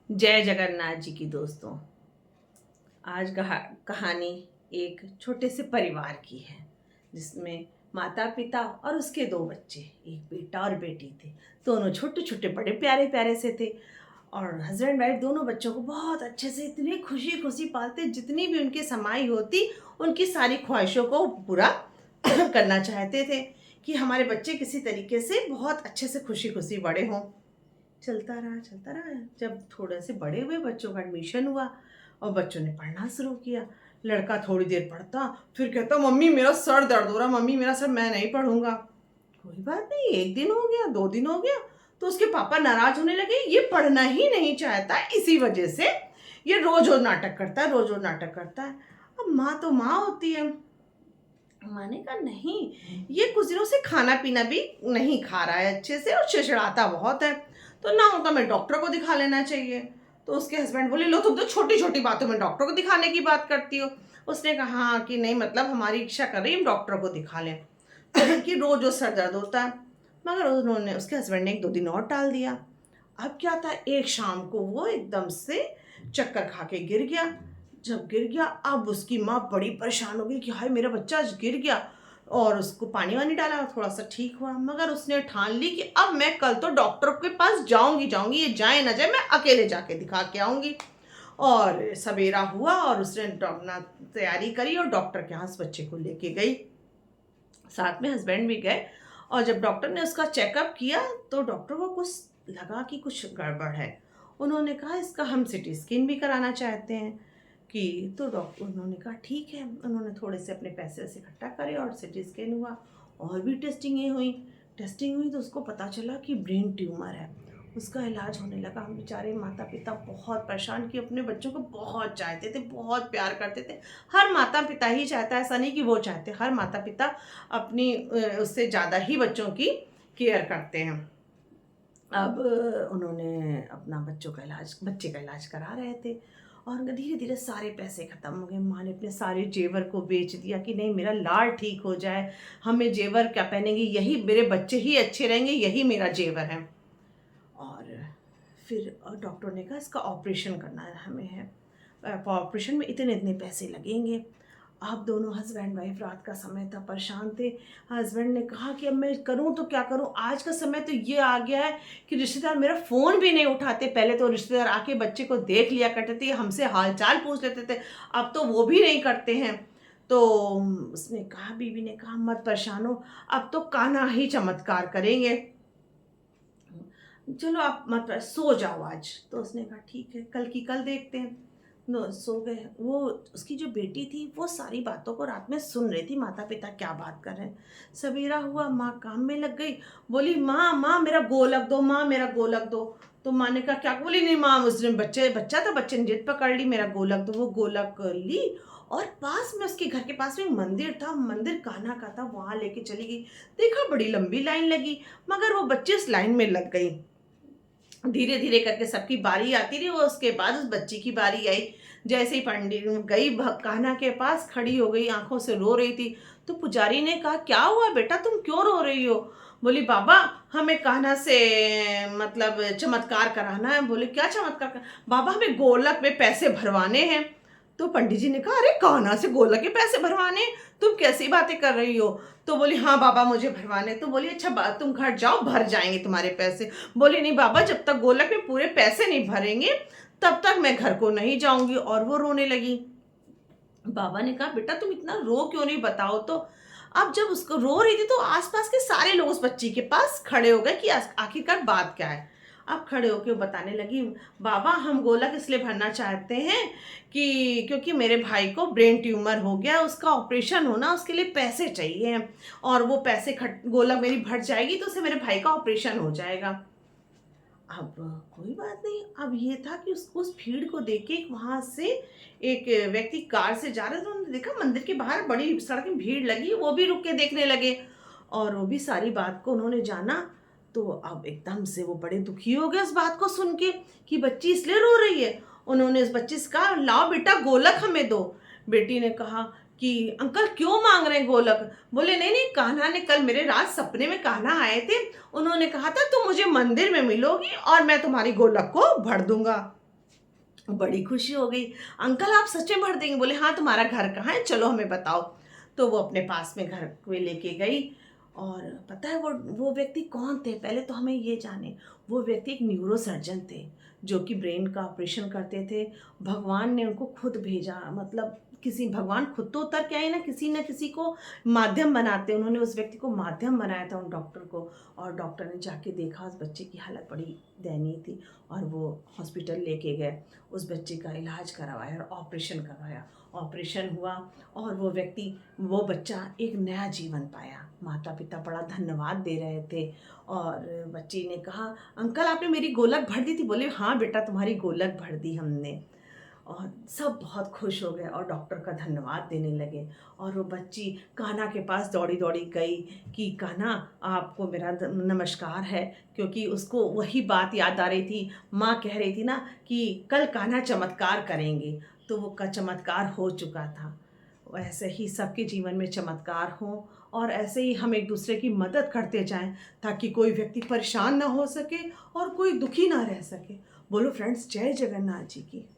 जय जगन्नाथ जी की दोस्तों। आज कहानी एक छोटे से परिवार की है जिसमें माता पिता और उसके दो बच्चे, एक बेटा और बेटी थे। दोनों छोटे छोटे बड़े प्यारे प्यारे से थे और हस्बैंड वाइफ दोनों बच्चों को बहुत अच्छे से इतनी खुशी खुशी पालते, जितनी भी उनकी समाई होती उनकी सारी ख्वाहिशों को पूरा करना चाहते थे कि हमारे बच्चे किसी तरीके से बहुत अच्छे से खुशी खुशी बड़े हों। चलता रहा चलता रहा। जब थोड़े से बड़े हुए, बच्चों का एडमिशन हुआ और बच्चों ने पढ़ना शुरू किया। लड़का थोड़ी देर पढ़ता, फिर कहता मम्मी मेरा सर दर्द हो रहा, मम्मी मेरा सर, मैं नहीं पढ़ूंगा। कोई बात नहीं, एक दिन हो गया, दो दिन हो गया, तो उसके पापा नाराज होने लगे। ये पढ़ना ही नहीं चाहता, इसी वजह से ये रोज रोज नाटक करता है, रोज रोज नाटक करता है। अब माँ तो माँ होती है। मैंने कहा नहीं, ये कुछ दिनों से खाना पीना भी नहीं खा रहा है अच्छे से और चिड़चिड़ाता बहुत है, तो ना होता मैं डॉक्टर को दिखा लेना चाहिए। तो उसके हस्बैंड बोले लो, तुम तो छोटी छोटी बातों में डॉक्टर को दिखाने की बात करती हो। उसने कहा हाँ कि नहीं, मतलब हमारी इच्छा कर रही है हम डॉक्टर को दिखा लें कि रोज रोज सर दर्द होता है। मगर उन्होंने, उसके हस्बैंड ने एक दो दिन और टाल दिया। अब क्या था, एक शाम को वो एकदम से चक्कर खा के गिर गया। जब गिर गया, अब उसकी माँ बड़ी परेशान हो गई कि हाय मेरा बच्चा आज गिर गया, और उसको पानी वानी डाला, थोड़ा सा ठीक हुआ। मगर उसने ठान ली कि अब मैं कल तो डॉक्टर के पास जाऊंगी जाऊंगी, ये जाए ना जाए, मैं अकेले जाके दिखा के आऊंगी। और सवेरा हुआ और उसने अपना तैयारी करी और डॉक्टर के यहाँ उस बच्चे को लेके गई। साथ में हस्बैंड भी गए। और जब डॉक्टर ने उसका चेकअप किया तो डॉक्टर को कुछ लगा कि कुछ गड़बड़ है। उन्होंने कहा इसका हम सिटी स्कैन भी कराना चाहते हैं कि, तो डॉक्टर, उन्होंने कहा ठीक है। उन्होंने थोड़े से अपने पैसे वैसे इकट्ठा करे और सिटी स्कैन हुआ और भी टेस्टिंग हुई तो उसको पता चला कि ब्रेन ट्यूमर है। उसका इलाज होने लगा। हम बेचारे माता पिता बहुत परेशान, कि अपने बच्चों को बहुत चाहते थे, बहुत प्यार करते थे। हर माता पिता ही चाहता है, ऐसा नहीं कि वो चाहते, हर माता पिता अपनी उससे ज़्यादा ही बच्चों की केयर करते हैं। अब उन्होंने अपना बच्चे का इलाज करा रहे थे और धीरे धीरे सारे पैसे ख़त्म हो गए। माँ ने अपने सारे जेवर को बेच दिया कि नहीं, मेरा लाल ठीक हो जाए, हमें जेवर क्या पहनेंगे, यही मेरे बच्चे ही अच्छे रहेंगे, यही मेरा जेवर है। और फिर डॉक्टर ने कहा इसका ऑपरेशन करना है हमें है, ऑपरेशन में इतने इतने पैसे लगेंगे। आप दोनों हस्बैंड वाइफ, रात का समय था, परेशान थे। हस्बैंड ने कहा कि अब मैं करूं तो क्या करूं, आज का समय तो ये आ गया है कि रिश्तेदार मेरा फ़ोन भी नहीं उठाते। पहले तो रिश्तेदार आके बच्चे को देख लिया करते थे, हमसे हाल चाल पूछ लेते थे, अब तो वो भी नहीं करते हैं। तो उसने कहा, बीवी ने कहा मत परेशान हो, अब तो कान्हा ही चमत्कार करेंगे, चलो आप मत सो जाओ आज। तो उसने कहा ठीक है, कल की कल देखते हैं। सो गए। वो, उसकी जो बेटी थी वो सारी बातों को रात में सुन रही थी, माता पिता क्या बात कर रहे हैं। सवेरा हुआ, माँ काम में लग गई। बोली माँ माँ मेरा गोलक दो, माँ मेरा गोलक दो। तो माँ ने कहा क्या, बोली नहीं माँ, उसने बच्चा था, बच्चे ने जिद पकड़ ली, मेरा गोलक दो। वो गोलक ली और पास में, उसके घर के पास में एक मंदिर था, मंदिर कान्हा का था, वहाँ लेके चली गई। देखा बड़ी लंबी लाइन लगी, मगर वो बच्ची उस लाइन में लग गई। धीरे धीरे करके सबकी बारी आती रही, वो उसके बाद उस बच्ची की बारी आई। जैसे ही पंडित गई, कान्हा के पास खड़ी हो गई, आंखों से रो रही थी। तो पुजारी ने कहा क्या हुआ बेटा, तुम क्यों रो रही हो। बोली बाबा हमें कान्हा से मतलब चमत्कार कराना है। बोले क्या चमत्कार बाबा, हमें गोलक में पैसे भरवाने हैं। तो पंडित जी ने कहा अरे कान्हा से गोलक के पैसे भरवाने, तुम कैसी बातें कर रही हो। तो बोली हाँ बाबा मुझे भरवाने। तो बोली अच्छा तुम घर जाओ, भर जाएंगे तुम्हारे पैसे। बोली नहीं बाबा, जब तक गोलक में पूरे पैसे नहीं भरेंगे तब तक मैं घर को नहीं जाऊंगी। और वो रोने लगी। बाबा ने कहा बेटा तुम इतना रो क्यों नहीं, बताओ तो। अब जब उसको रो रही थी तो आसपास के सारे लोग उस बच्ची के पास खड़े हो गए कि आखिरकार बात क्या है। अब खड़े होकर वो बताने लगी, बाबा हम गोलक इसलिए भरना चाहते हैं कि क्योंकि मेरे भाई को ब्रेन ट्यूमर हो गया, उसका ऑपरेशन होना, उसके लिए पैसे चाहिए, और वो पैसे गोलक मेरी भर जाएगी तो उससे मेरे भाई का ऑपरेशन हो जाएगा। अब कोई बात नहीं। अब ये था कि उस भीड़ को देख के वहां से एक व्यक्ति कार से जा रहे थे, उन्होंने देखा मंदिर के बाहर बड़ी सड़क में भीड़ लगी, वो भी रुक के देखने लगे और वो भी सारी बात को उन्होंने जाना। तो अब एकदम से वो बड़े दुखी हो गए इस बात को सुन के कि बच्ची इसलिए रो रही है। उन्होंने उस बच्ची से कहा लाओ बेटा गोलक हमें दो। बेटी ने कहा कि अंकल क्यों मांग रहे हैं गोलक। बोले नहीं नहीं, कान्हा ने कल मेरे रात सपने में कान्हा आए थे, उन्होंने कहा था तुम मुझे मंदिर में मिलोगी और मैं तुम्हारी गोलक को भर दूंगा। बड़ी खुशी हो गई। अंकल आप सच में भर देंगे? बोले हाँ, तुम्हारा घर कहाँ है, चलो हमें बताओ। तो वो अपने पास में घर में लेके गई। और पता है वो व्यक्ति कौन थे, पहले तो हमें ये जाने। वो व्यक्ति एक न्यूरो सर्जन थे, जो कि ब्रेन का ऑपरेशन करते थे। भगवान ने उनको खुद भेजा, मतलब किसी भगवान खुद तो उतर के आए ना, किसी न किसी को माध्यम बनाते। उन्होंने उस व्यक्ति को माध्यम बनाया था, उन डॉक्टर को। और डॉक्टर ने जाके देखा, उस बच्चे की हालत बड़ी दयनीय थी, और वो हॉस्पिटल लेके गए। उस बच्चे का इलाज करवाया और ऑपरेशन करवाया। ऑपरेशन हुआ और वो बच्चा एक नया जीवन पाया। माता पिता बड़ा धन्यवाद दे रहे थे। और बच्ची ने कहा, अंकल आपने मेरी गोलक भर दी थी? बोले हाँ बेटा, तुम्हारी गोलक भर दी हमने। और सब बहुत खुश हो गए और डॉक्टर का धन्यवाद देने लगे। और वो बच्ची कान्हा के पास दौड़ी दौड़ी गई कि कान्हा, आपको मेरा नमस्कार है, क्योंकि उसको वही बात याद आ रही थी। माँ कह रही थी ना कि कल कान्हा चमत्कार करेंगे, तो वो का चमत्कार हो चुका था। वैसे ही सबके जीवन में चमत्कार हो, और ऐसे ही हम एक दूसरे की मदद करते जाएं, ताकि कोई व्यक्ति परेशान ना हो सके और कोई दुखी ना रह सके। बोलो फ्रेंड्स, जय जगन्नाथ जी की।